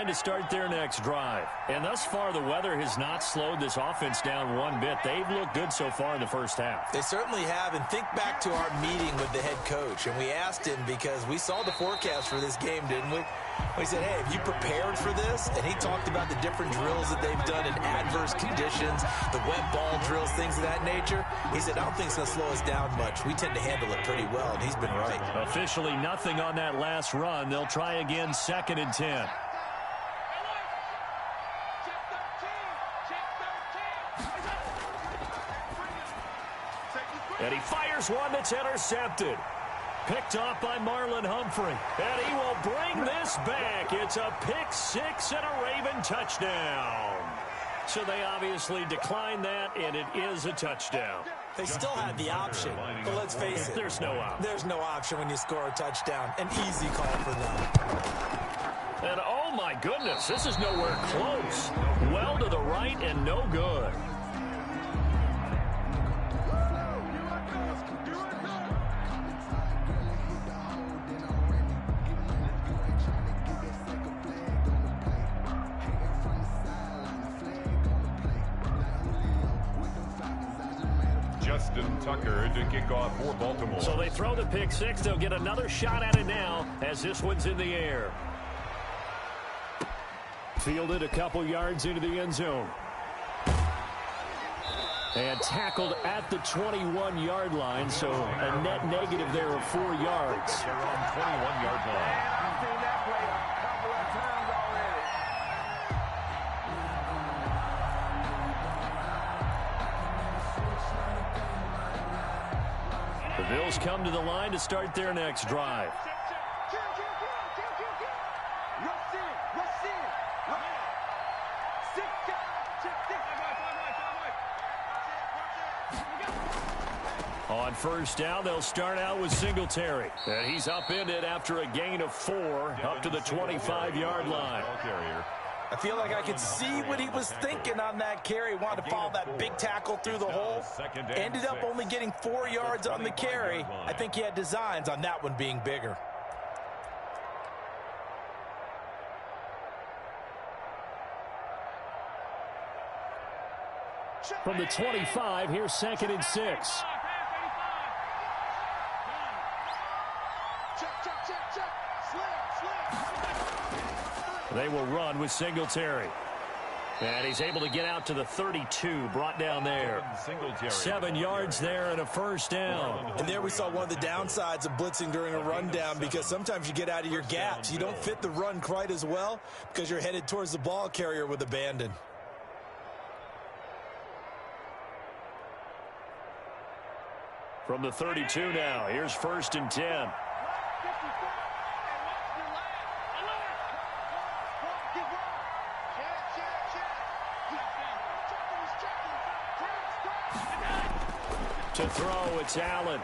line to start their next drive. And thus far, the weather has not slowed this offense down one bit. They've looked good so far in the first half. They certainly have. And think back to our meeting with the head coach. And we asked him because we saw the forecast for this game, didn't we? We said, hey, have you prepared for this? And he talked about the different drills that they've done in adverse conditions, the wet ball drills, things of that nature. He said, I don't think it's going to slow us down much. We tend to handle it pretty well, and he's been right. Officially nothing on that last run. They'll try again, 2nd and 10. And he fires one that's intercepted. Picked off by Marlon Humphrey. And he will bring this back. It's a pick six and a Raven touchdown. So they obviously declined that, and it is a touchdown. They still had the option, but let's face it. There's no option. There's no option when you score a touchdown. An easy call for them. And oh my goodness, this is nowhere close. Well to the right and no good. Tucker to kick off for Baltimore. So they throw the pick six. They'll get another shot at it now as this one's in the air. Fielded a couple yards into the end zone. And tackled at the 21-yard line, so a net negative there of 4 yards. They're on 21-yard line. I've seen that play a couple of times already. The Bills come to the line to start their next drive. On first down, they'll start out with Singletary. And he's upended after a gain of 4 up to the 25-yard line. I feel like I could see what he was thinking on that carry. Wanted to follow that big tackle through the hole. Ended up only getting 4 yards on the carry. I think he had designs on that one being bigger. From the 25, here's 2nd and 6. They will run with Singletary. And he's able to get out to the 32, brought down there. 7 yards there and a first down. And there we saw one of the downsides of blitzing during a rundown, because sometimes you get out of your gaps. You don't fit the run quite as well because you're headed towards the ball carrier with abandon. From the 32 now, here's 1st and 10. To throw, it's Allen.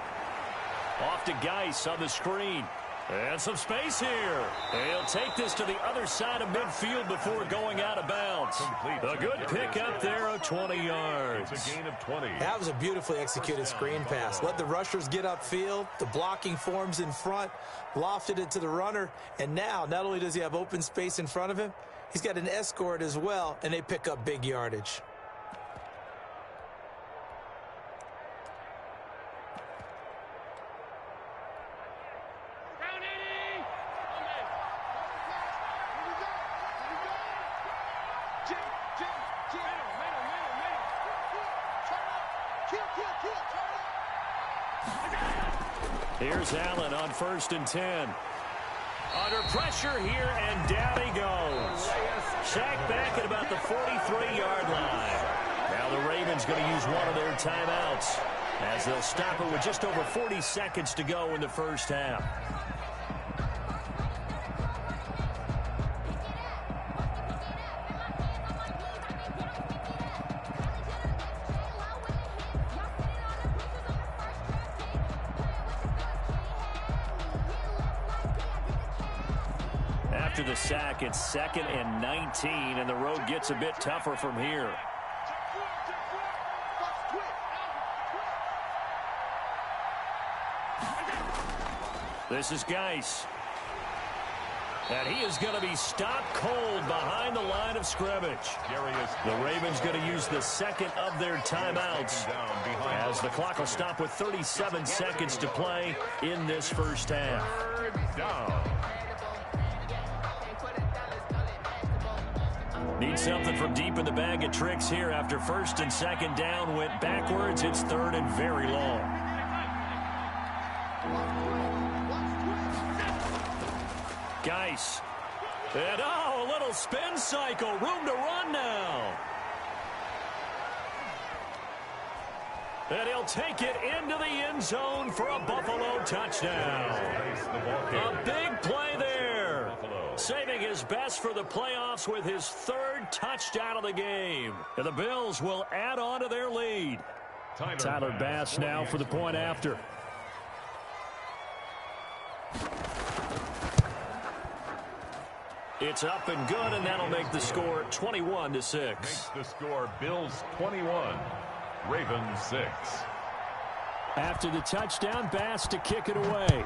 Off to Geis on the screen. And some space here. He'll take this to the other side of midfield before going out of bounds. A good pickup there of 20 yards. It's a gain of 20. That was a beautifully executed screen pass. Let the rushers get upfield. The blocking forms in front. Lofted it to the runner. And now, not only does he have open space in front of him, he's got an escort as well, and they pick up big yardage. Here's Allen on 1st and 10. Under pressure here, and down he goes. Sacked back at about the 43-yard line. Now the Ravens going to use one of their timeouts as they'll stop it with just over 40 seconds to go in the first half. After the sack, it's 2nd and 19, and the road gets a bit tougher from here. This is Geis. And he is going to be stopped cold behind the line of scrimmage. The Ravens going to use the second of their timeouts as the clock will stop with 37 seconds to play in this first half. Need something from deep in the bag of tricks here after first and second down went backwards. It's third and very long. Geis. And a little spin cycle. Room to run now. And he'll take it into the end zone for a Buffalo touchdown. A big play there. Saving his best for the playoffs with his third touchdown of the game. And the Bills will add on to their lead. Tyler Bass now for the point after. It's up and good, and that'll make the score 21-6. Makes the score Bills 21, Ravens 6. After the touchdown, Bass to kick it away.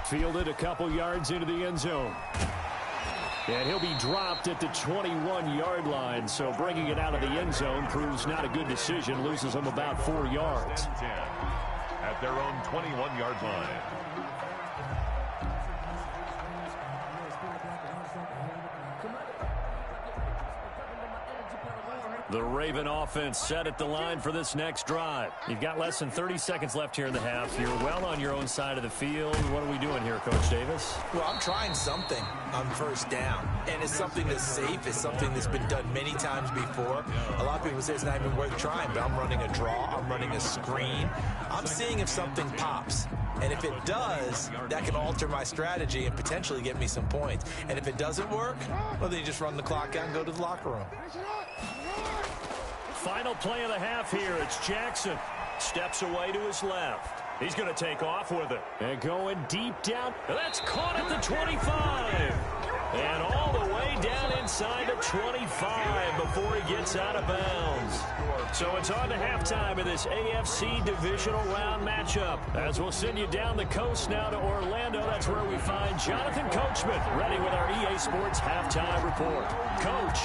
Fielded a couple yards into the end zone. And he'll be dropped at the 21-yard line, so bringing it out of the end zone proves not a good decision. Loses him about 4 yards. At their own 21-yard line. The Raven offense set at the line for this next drive. You've got less than 30 seconds left here in the half. You're well on your own side of the field. What are we doing here, Coach Davis? Well, I'm trying something on first down, and it's something that's safe. It's something that's been done many times before. A lot of people say it's not even worth trying, but I'm running a draw. I'm running a screen. I'm seeing if something pops. And if it does, that can alter my strategy and potentially get me some points. And if it doesn't work, well, then you just run the clock out and go to the locker room. Final play of the half here. It's Jackson. Steps away to his left. He's going to take off with it. And going deep down. That's caught at the 25. And all the way down inside the 25 before he gets out of bounds. So it's on to halftime of this AFC divisional round matchup. As we'll send you down the coast now to Orlando. That's where we find Jonathan Coachman ready with our EA Sports halftime report. Coach,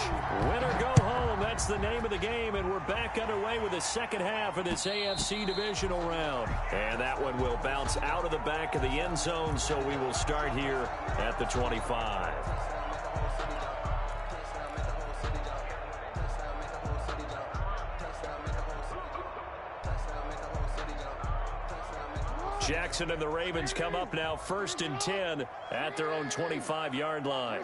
win or go home. That's the name of the game, and we're back underway with the second half of this AFC divisional round. And that one will bounce out of the back of the end zone, so we will start here at the 25. Jackson and the Ravens come up now first and 10 at their own 25-yard line.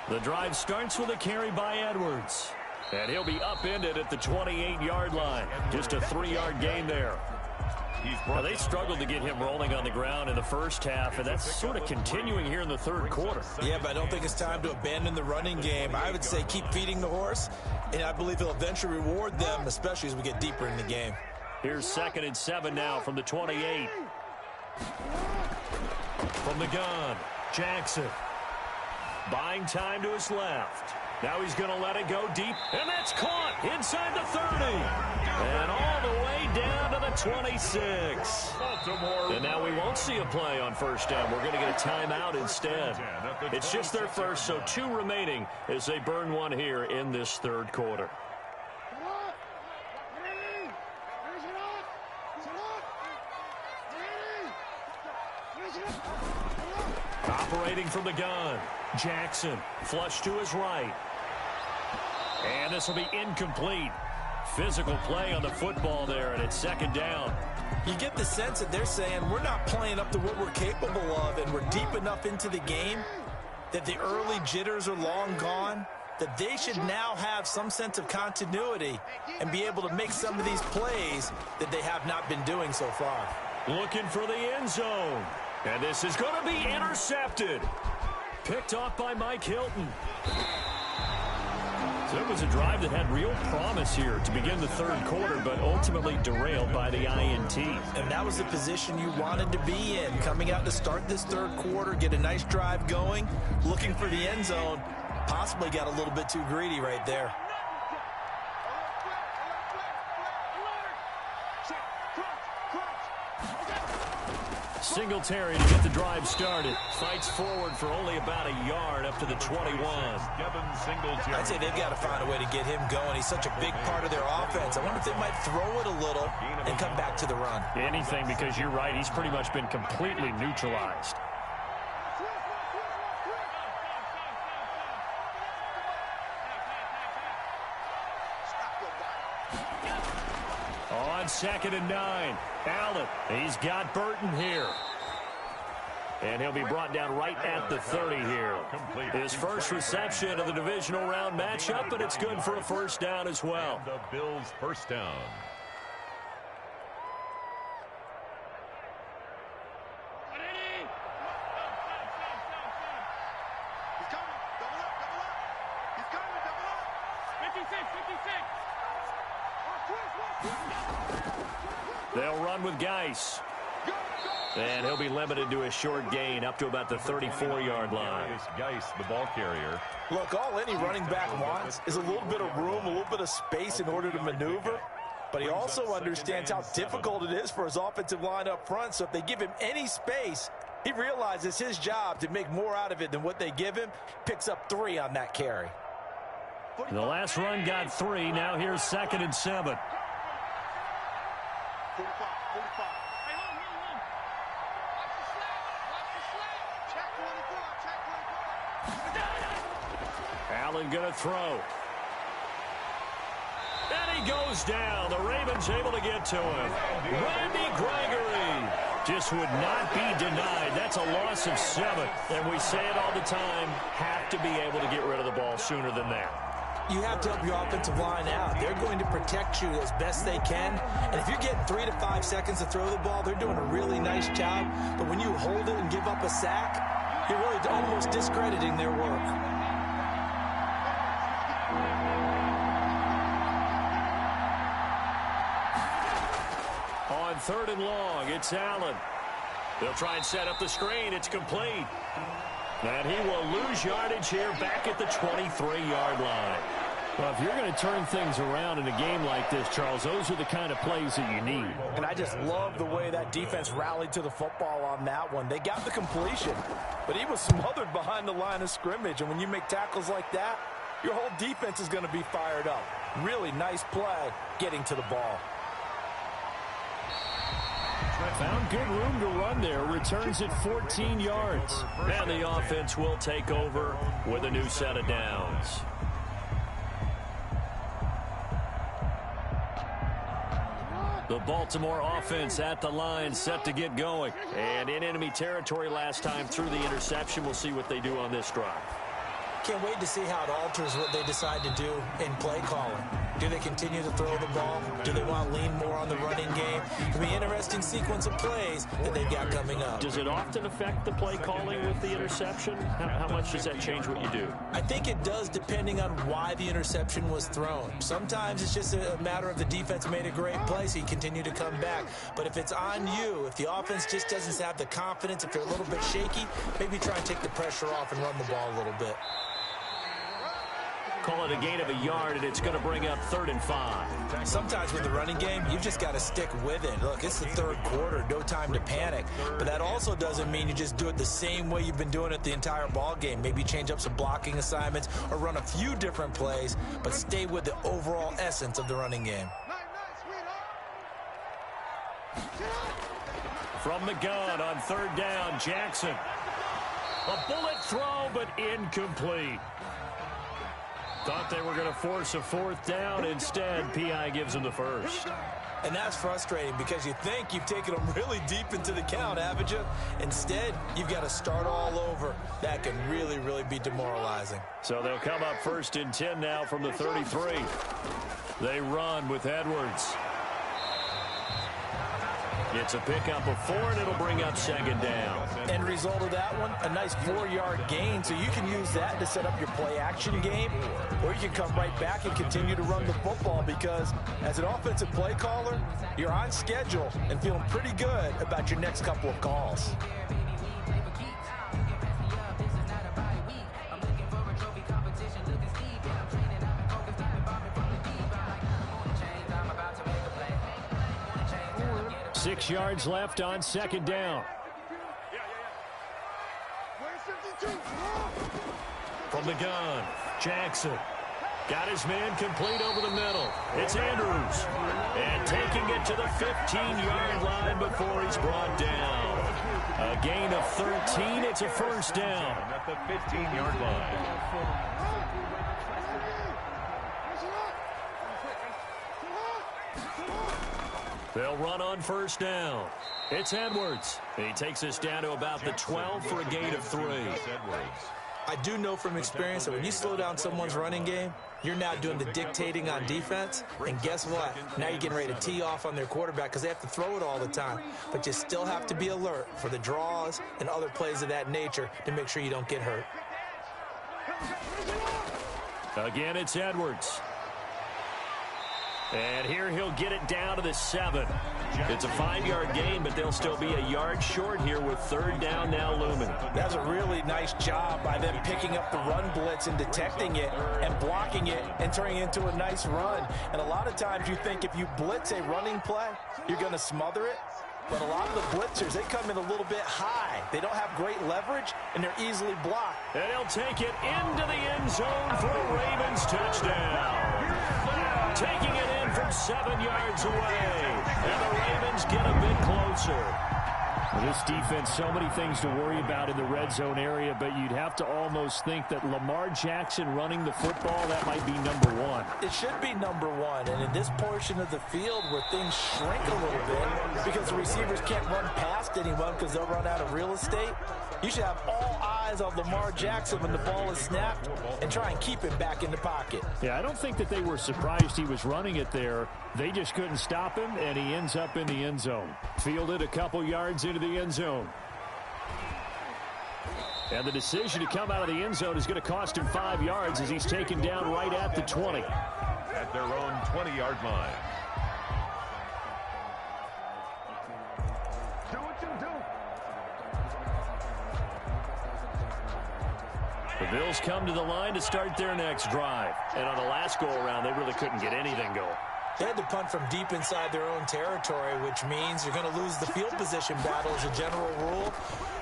The drive starts with a carry by Edwards. And he'll be upended at the 28-yard line. Just a 3-yard gain there. Now, they struggled to get him rolling on the ground in the first half, and that's sort of continuing here in the third quarter. Yeah, but I don't think it's time to abandon the running game. I would say keep feeding the horse, and I believe he'll eventually reward them, especially as we get deeper in the game. Here's 2nd and 7 now from the 28. From the gun, Jackson. Buying time to his left. Now he's going to let it go deep, and that's caught inside the 30. And all the way down to the 26. And now we won't see a play on first down. We're going to get a timeout instead. It's just their first, so 2 remaining as they burn one here in this third quarter. Operating from the gun, Jackson, flush to his right. And this will be incomplete. Physical play on the football there, and it's 2nd down. You get the sense that they're saying we're not playing up to what we're capable of, and we're deep enough into the game that the early jitters are long gone, that they should now have some sense of continuity and be able to make some of these plays that they have not been doing so far. Looking for the end zone. And this is going to be intercepted. Picked off by Mike Hilton. So it was a drive that had real promise here to begin the third quarter, but ultimately derailed by the INT. And that was the position you wanted to be in, coming out to start this third quarter, get a nice drive going, looking for the end zone. possibly got a little bit too greedy right there. Singletary to get the drive started. Fights forward for only about a yard up to the 21. I'd say they've got to find a way to get him going. He's such a big part of their offense. I wonder if they might throw it a little and come back to the run. Anything, because you're right. He's pretty much been completely neutralized. On 2nd and 9. Allen, he's got Burton here. And he'll be brought down right at the 30 here. His first reception of the divisional round matchup, but it's good for a first down as well. The Bills' first down. They'll run with Geis. And he'll be limited to a short gain up to about the 34-yard line. Geis, the ball carrier. Look, all any running back wants is a little bit of room, a little bit of space in order to maneuver. But he also understands how difficult it is for his offensive line up front. So if they give him any space, he realizes his job to make more out of it than what they give him. Picks up 3 on that carry. The last run got 3. Now here's 2nd and 7. Allen gonna throw. And he goes down. The Ravens able to get to him. Randy Gregory just would not be denied. That's a loss of 7. And we say it all the time, have to be able to get rid of the ball sooner than that. You have to help your offensive line out. They're going to protect you as best they can. And if you're getting 3 to 5 seconds to throw the ball, they're doing a really nice job. But when you hold it and give up a sack, you're really almost discrediting their work. On 3rd and long, it's Allen. They'll try and set up the screen. It's complete. And he will lose yardage here back at the 23-yard line. Well, if you're going to turn things around in a game like this, Charles, those are the kind of plays that you need. And I just love the way that defense rallied to the football on that one. They got the completion, but he was smothered behind the line of scrimmage. And when you make tackles like that, your whole defense is going to be fired up. Really nice play getting to the ball. Found good room to run there. Returns at 14 yards. And the offense will take over with a new set of downs. The Baltimore offense at the line, set to get going. And in enemy territory last time through the interception. We'll see what they do on this drive. Can't wait to see how it alters what they decide to do in play calling. Do they continue to throw the ball? Do they want to lean more on the running game? It'll be an interesting sequence of plays that they've got coming up. Does it often affect the play calling with the interception? How much does that change what you do? I think it does, depending on why the interception was thrown. Sometimes it's just a matter of the defense made a great play, so you continue to come back. But if it's on you, if the offense just doesn't have the confidence, if they're a little bit shaky, maybe try and take the pressure off and run the ball a little bit. Call it a gain of a yard, and it's going to bring up 3rd and 5. Sometimes with the running game, you've just got to stick with it. Look, it's the 3rd quarter, no time to panic. But that also doesn't mean you just do it the same way you've been doing it the entire ball game. Maybe change up some blocking assignments or run a few different plays, but stay with the overall essence of the running game. From the gun on 3rd down, Jackson. A bullet throw, but incomplete. Thought they were going to force a 4th down. Instead, P.I. gives them the first. And that's frustrating because you think you've taken them really deep into the count, haven't you? Instead, you've got to start all over. That can really, really be demoralizing. So they'll come up 1st and 10 now from the 33. They run with Edwards. It's a pickup of 4, and it'll bring up 2nd down. End result of that one, a nice 4-yard gain, so you can use that to set up your play-action game, or you can come right back and continue to run the football because as an offensive play caller, you're on schedule and feeling pretty good about your next couple of calls. 6 yards left on second down. From the gun, Jackson. Got his man complete over the middle. It's Andrews. And taking it to the 15-yard line before he's brought down. A gain of 13. It's a first down. At the 15-yard line. They'll run on first down. It's Edwards. He takes us down to about the 12 for a gain of 3. I do know from experience that when you slow down someone's running game, you're now doing the dictating on defense. And guess what? Now you're getting ready to tee off on their quarterback because they have to throw it all the time. But you still have to be alert for the draws and other plays of that nature to make sure you don't get hurt. Again, it's Edwards. And here he'll get it down to the 7. It's a 5-yard gain, but they'll still be a yard short here with third down now looming. That's a really nice job by them picking up the run blitz and detecting it and blocking it and turning it into a nice run. And a lot of times you think if you blitz a running play, you're going to smother it. But a lot of the blitzers, they come in a little bit high. They don't have great leverage, and they're easily blocked. And he'll take it into the end zone for a Ravens touchdown. Taking it in from 7 yards away. And the Ravens get a bit closer. This defense, so many things to worry about in the red zone area, but you'd have to almost think that Lamar Jackson running the football, that might be number 1. It should be number 1, and in this portion of the field where things shrink a little bit because the receivers can't run past anyone because they'll run out of real estate, you should have all eyes on Lamar Jackson when the ball is snapped and try and keep him back in the pocket. Yeah, I don't think that they were surprised he was running it there. They just couldn't stop him, and he ends up in the end zone. Fielded a couple yards into the end zone. And the decision to come out of the end zone is going to cost him 5 yards as he's taken down right at the 20. At their own 20-yard line. Do what you do. The Bills come to the line to start their next drive. And on the last go-around, they really couldn't get anything going. They had to punt from deep inside their own territory, which means you're going to lose the field position battle as a general rule.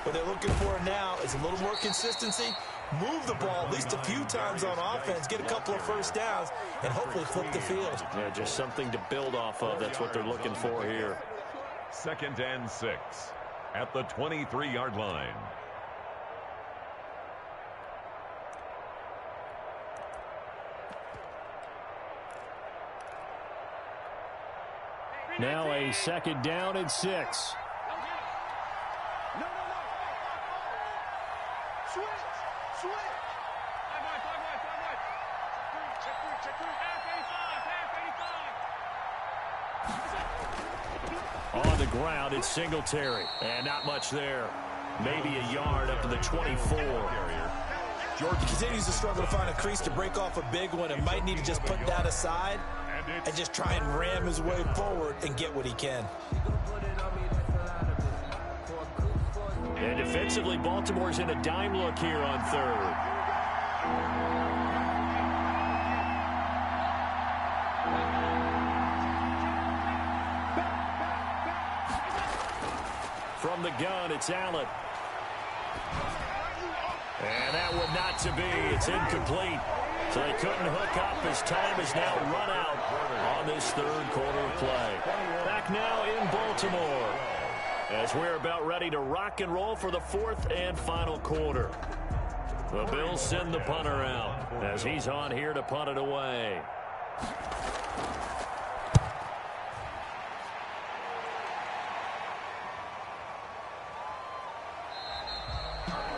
What they're looking for now is a little more consistency, move the ball at least a few times on offense, get a couple of first downs, and hopefully flip the field. Yeah, just something to build off of. That's what they're looking for here. 2nd and 6 at the 23-yard line. Now a 2nd down and 6. No. Switch. Check three. Half 85. On the ground, it's Singletary. And not much there. Maybe a yard up to the 24. George continues to struggle to find a crease to break off a big one and might need to just put that aside and just try and ram his way forward and get what he can. And defensively, Baltimore's in a dime look here on third. From the gun, it's Allen. And that one not to be. It's incomplete. So they couldn't hook up as time is now run out on this third quarter of play. Back now in Baltimore as we're about ready to rock and roll for the fourth and final quarter. The Bills send the punter out as he's on here to punt it away.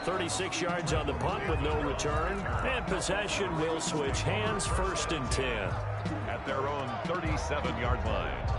.36 yards on the punt with no return. And possession will switch hands, 1st and 10. At their own 37-yard line.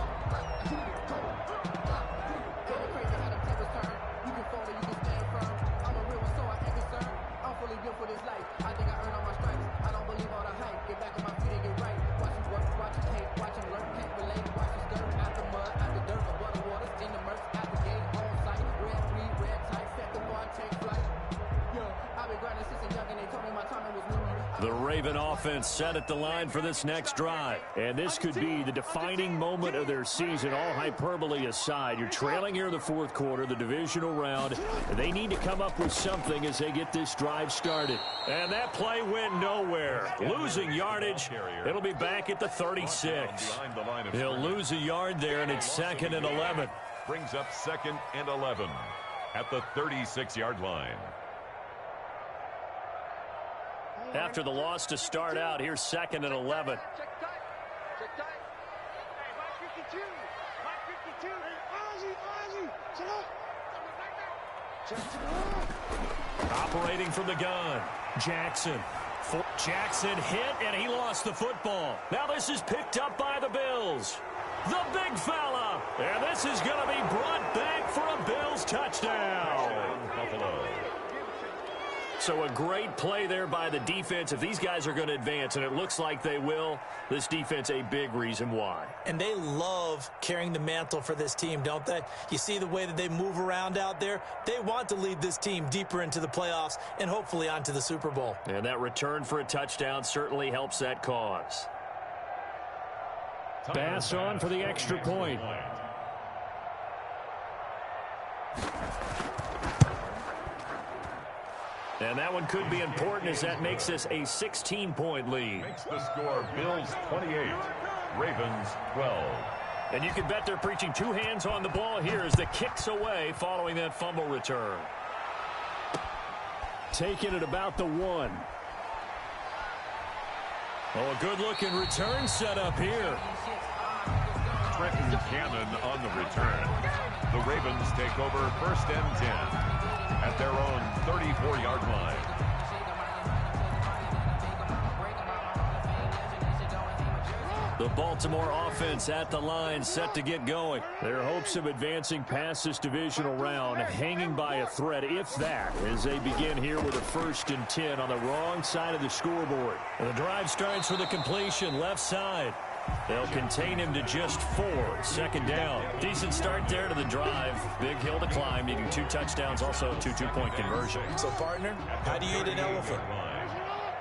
The Raven offense set at the line for this next drive. And this could be the defining moment of their season, all hyperbole aside. You're trailing here in the fourth quarter, the divisional round. They need to come up with something as they get this drive started. And that play went nowhere. Losing yardage. It'll be back at the 36. He'll lose a yard there, and it's 2nd and 11. Brings up 2nd and 11 at the 36-yard line. After the loss to start out, here's 2nd and 11. Operating from the gun, Jackson. Jackson hit, and he lost the football. Now this is picked up by the Bills. The big fella. And this is going to be brought back for a Bills touchdown. Buffalo. So a great play there by the defense. If these guys are going to advance, and it looks like they will, this defense a big reason why. And they love carrying the mantle for this team, don't they? You see the way that they move around out there? They want to lead this team deeper into the playoffs and hopefully onto the Super Bowl. And that return for a touchdown certainly helps that cause. Pass on for the extra point. And that one could be important as that makes this a 16-point lead. Makes the score Bills 28, Ravens 12. And you can bet they're preaching two hands on the ball here as the kick's away following that fumble return. Taken at about the 1. Oh, a good-looking return set up here. Trenton Cannon on the return. The Ravens take over 1st and 10. At their own 34-yard line. The Baltimore offense at the line set to get going. Their hopes of advancing past this divisional round hanging by a thread, if that, as they begin here with a 1st and 10 on the wrong side of the scoreboard. And the drive starts with a completion left side. They'll contain him to just 4. 2nd down. Decent start there to the drive. Big hill to climb, needing 2 touchdowns, also a 2 two-point conversion. So, partner, how do you eat an elephant?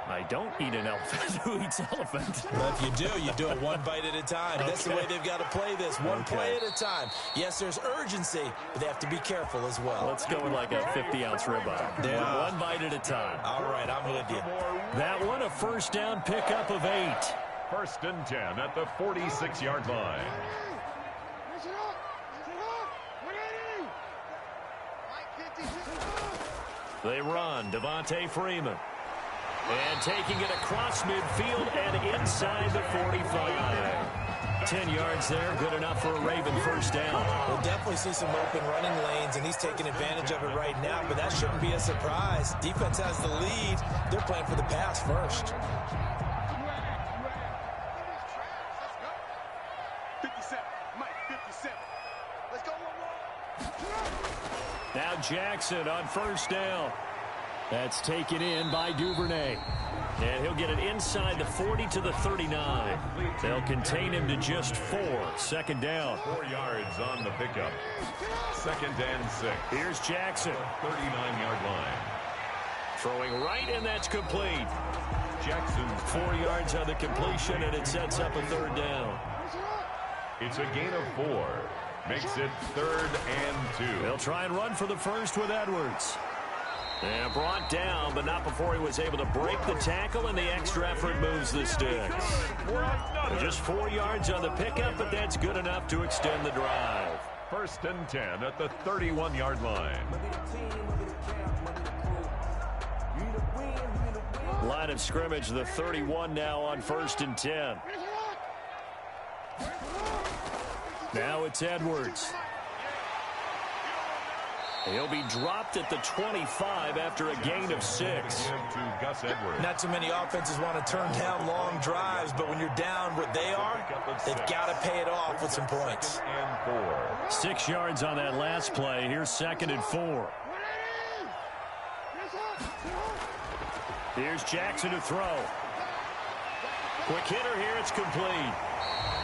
I don't eat an elephant. Who eats elephant? Well, if you do it one bite at a time. That's the way they've got to play this, one play at a time. Yes, there's urgency, but they have to be careful as well. Let's go with like a 50-ounce ribeye. Yeah. One bite at a time. All right, I'm with you. That one, a 1st down pickup of 8. 1st and 10 at the 46-yard line. They run. Devontae Freeman. And taking it across midfield and inside the 45. 10 yards there. Good enough for a Raven 1st down. We'll definitely see some open running lanes, and he's taking advantage of it right now, but that shouldn't be a surprise. Defense has the lead. They're playing for the pass first. Now Jackson on 1st down. That's taken in by Duvernay. And he'll get it inside the 40 to the 39. They'll contain him to just 4. 2nd down. 4 yards on the pickup. 2nd and 6. Here's Jackson. 39-yard line. Throwing right, and that's complete. Jackson's 4 yards on the completion, and it sets up a 3rd down. It's a gain of 4. Makes it 3rd and 2. They'll try and run for the 1st with Edwards. And brought down, but not before he was able to break the tackle, and the extra effort moves the sticks. Just 4 yards on the pickup, but that's good enough to extend the drive. 1st and 10 at the 31-yard line. Line of scrimmage, the 31 now on 1st and 10. Now it's Edwards. He'll be dropped at the 25 after a gain of 6. To Gus Edwards. Not too many offenses want to turn down long drives, but when you're down what they are, they've got to pay it off with some points. And 4. 6 yards on that last play. Here's 2nd and 4. Here's Jackson to throw. Quick hitter here. It's complete.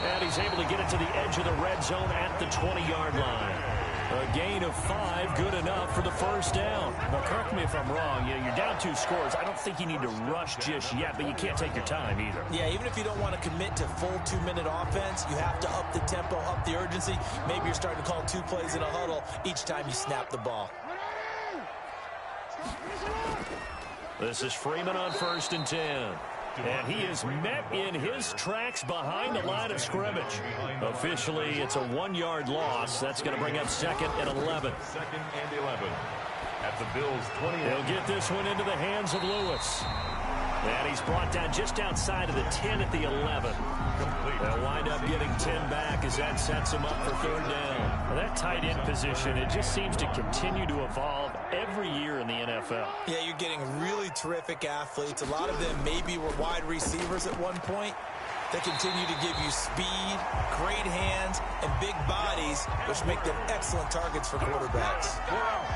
And he's able to get it to the edge of the red zone at the 20-yard line. A gain of 5, good enough for the first down. Well, correct me if I'm wrong. You're down 2 scores. I don't think you need to rush just yet, but you can't take your time either. Yeah, even if you don't want to commit to full 2-minute offense, you have to up the tempo, up the urgency. Maybe you're starting to call 2 plays in a huddle each time you snap the ball. This is Freeman on 1st and 10. And he is met in his tracks behind the line of scrimmage. Officially, it's a 1-yard loss. That's going to bring up 2nd and 11. 2nd and 11. At the Bills' 20. He'll get this one into the hands of Lewis. And he's brought down just outside of the 10 at the 11. They'll wind up getting 10 back as that sets him up for 3rd down. Well, that tight end position, it just seems to continue to evolve every year in the NFL. Yeah, you're getting really terrific athletes. A lot of them maybe were wide receivers at one point. They continue to give you speed, great hands, and big bodies, which make them excellent targets for quarterbacks.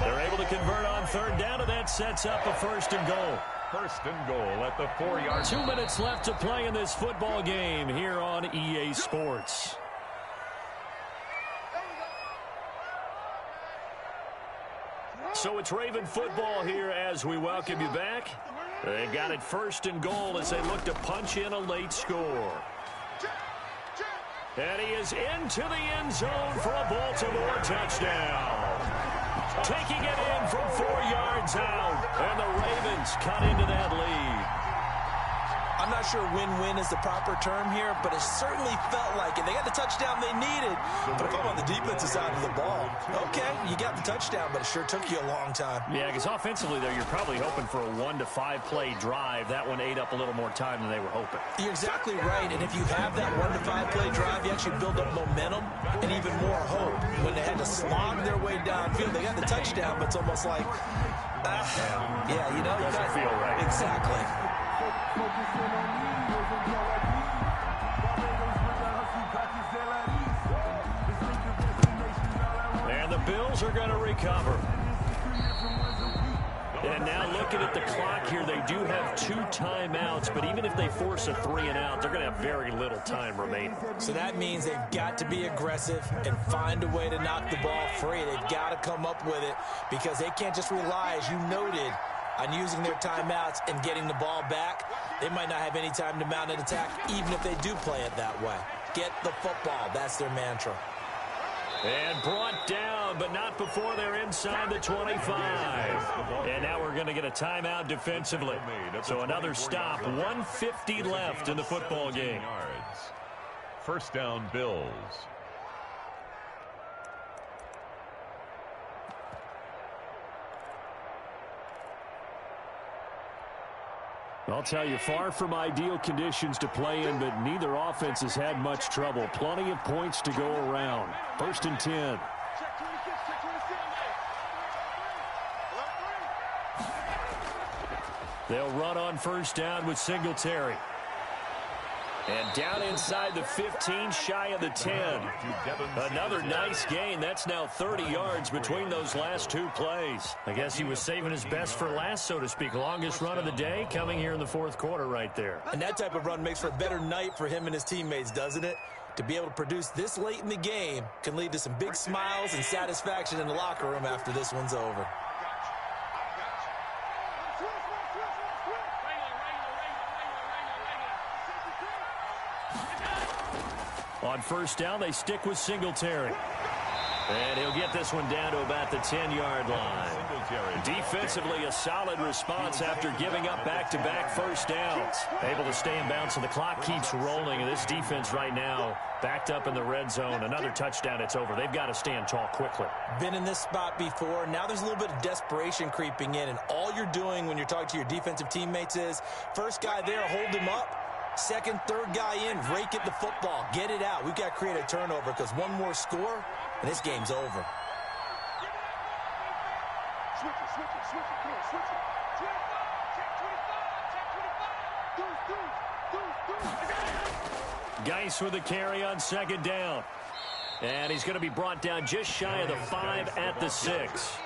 They're able to convert on 3rd down, and that sets up a 1st and goal. 1st and goal at the 4-yard. 2 minutes left to play in this football game here on EA Sports. So it's Raven football here as we welcome you back. They've got it 1st and goal as they look to punch in a late score. And he is into the end zone for a Baltimore touchdown. Taking it in from 4 yards out. And the Ravens cut into that lead. I'm not sure win-win is the proper term here, but it certainly felt like it. They got the touchdown they needed. But if I'm on the defensive side of the ball, okay, you got the touchdown, but it sure took you a long time. Yeah, because offensively, though, you're probably hoping for a 1 to 5 play drive. That one ate up a little more time than they were hoping. You're exactly right, and if you have that 1 to 5 play drive, you actually build up momentum and even more hope. When they had to slog their way downfield, they got the touchdown, but it's almost like, yeah, you know. Doesn't feel right. Exactly. And the Bills are going to recover. And now looking at the clock here, they do have 2 timeouts, but even if they force a 3 and out, they're going to have very little time remaining. So that means they've got to be aggressive and find a way to knock the ball free. They've got to come up with it because they can't just rely, as you noted, on using their timeouts and getting the ball back. They might not have any time to mount an attack, even if they do play it that way. Get the football. That's their mantra. And brought down, but not before they're inside the 25. And now we're going to get a timeout defensively. So another stop, 1:50 left in the football game. 1st down, Bills. I'll tell you, far from ideal conditions to play in, but neither offense has had much trouble. Plenty of points to go around. 1st and 10. They'll run on 1st down with Singletary. And down inside the 15, shy of the 10. Another nice gain. That's now 30 yards between those last 2 plays. I guess he was saving his best for last, so to speak. Longest run of the day coming here in the 4th quarter right there. And that type of run makes for a better night for him and his teammates, doesn't it? To be able to produce this late in the game can lead to some big smiles and satisfaction in the locker room after this one's over. On 1st down, they stick with Singletary. And he'll get this one down to about the 10-yard line. Defensively, a solid response after giving up back-to-back 1st downs. Able to stay in bounds, and the clock keeps rolling. And this defense right now backed up in the red zone. Another touchdown, it's over. They've got to stand tall quickly. Been in this spot before. Now there's a little bit of desperation creeping in. And all you're doing when you're talking to your defensive teammates is, first guy there, hold him up. Second, third guy in, rake at the football. Get it out. We've got to create a turnover because one more score, and this game's over. Geis with a carry on 2nd down. And he's going to be brought down just shy of the 5 at the 6.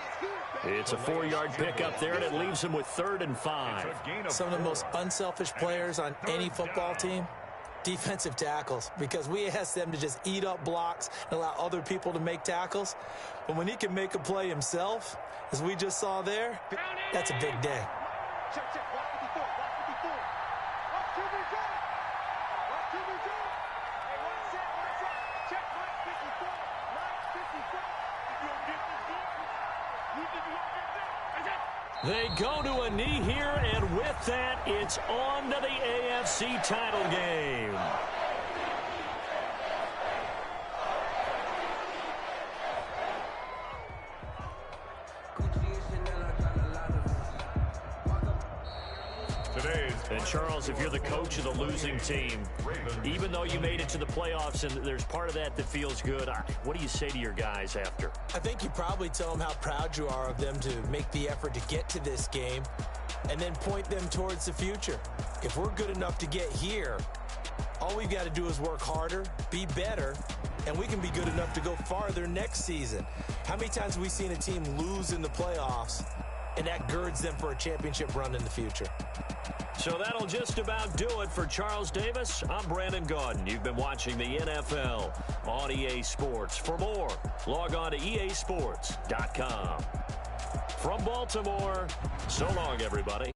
It's a 4-yard pickup there, and it leaves him with 3rd and 5. Some of the most unselfish players on any football team defensive tackles, because we asked them to just eat up blocks and allow other people to make tackles. But when he can make a play himself, as we just saw there, that's a big day. Check, check. Watch 54. Watch 54. Watch QB go. Watch QB go. Hey, watch that. Watch that. Check right 54. Right 54. If you don't get this game, you think you won't get that. That's it. They go to a knee here, and with that, it's on to the AFC title game. And Charles, if you're the coach of the losing team, even though you made it to the playoffs and there's part of that that feels good, what do you say to your guys after? I think you probably tell them how proud you are of them to make the effort to get to this game and then point them towards the future. If we're good enough to get here, all we've got to do is work harder, be better, and we can be good enough to go farther next season. How many times have we seen a team lose in the playoffs, and that girds them for a championship run in the future? So that'll just about do it for Charles Davis. I'm Brandon Gaudin. You've been watching the NFL on EA Sports. For more, log on to easports.com. From Baltimore, so long, everybody.